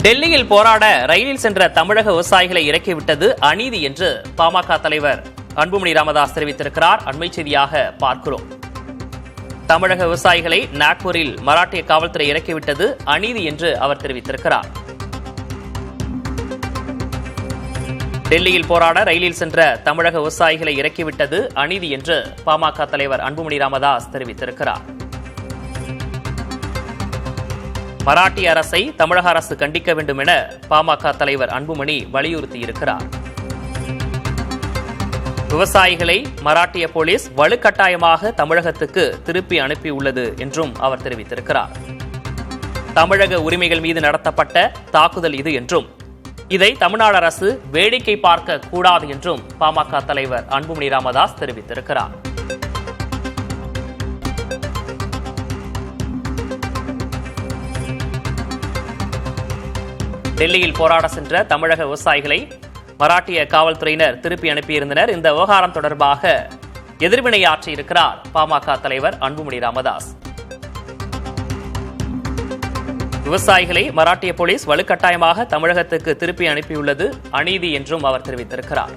டெல்லியில் போராட ரயிலில் சென்ற தமிழக விவசாயிகளை இறக்கிவிட்டது அநீதி என்று பாமக தலைவர் அன்புமணி ராமதாஸ் தெரிவித்திருக்கிறார். அண்மை செய்தியாக பார்க்கிறோம். தமிழக விவசாயிகளை நாக்பூரில் மராட்டிய காவல்துறை இறக்கிவிட்டது அநீதி என்று அவர் தெரிவித்திருக்கிறார். டெல்லியில் போராட ரயிலில் சென்ற தமிழக விவசாயிகளை இறக்கிவிட்டது அநீதி என்று பாமக தலைவர் அன்புமணி ராமதாஸ் தெரிவித்திருக்கிறார். மராட்டிய அரசை தமிழக அரசு கண்டிக்க வேண்டும் என பாமக தலைவர் அன்புமணி வலியுறுத்தியிருக்கிறார். விவசாயிகளை மராட்டிய போலீஸ் வலுக்கட்டாயமாக தமிழகத்துக்கு திருப்பி அனுப்பியுள்ளது என்றும் அவர் தெரிவித்திருக்கிறார். தமிழக உரிமைகள் மீது நடத்தப்பட்ட தாக்குதல் இது என்றும் இதை தமிழ்நாடு அரசு வேடிக்கை பார்க்க கூடாது என்றும் பாமக தலைவர் அன்புமணி ராமதாஸ் தெரிவித்திருக்கிறார். டெல்லியில் போராட சென்ற தமிழக விவசாயிகளை மராட்டிய காவல்துறையினர் திருப்பி அனுப்பியிருந்தனர். இந்த விவகாரம் தொடர்பாக எதிர்வினையாற்றியிருக்கிறார் பாமக தலைவர் அன்புமணி ராமதாஸ். விவசாயிகளை மராட்டிய போலீஸ் வலுக்கட்டாயமாக தமிழகத்துக்கு திருப்பி அனுப்பியுள்ளது அநீதி என்றும் அவர் தெரிவித்திருக்கிறார்.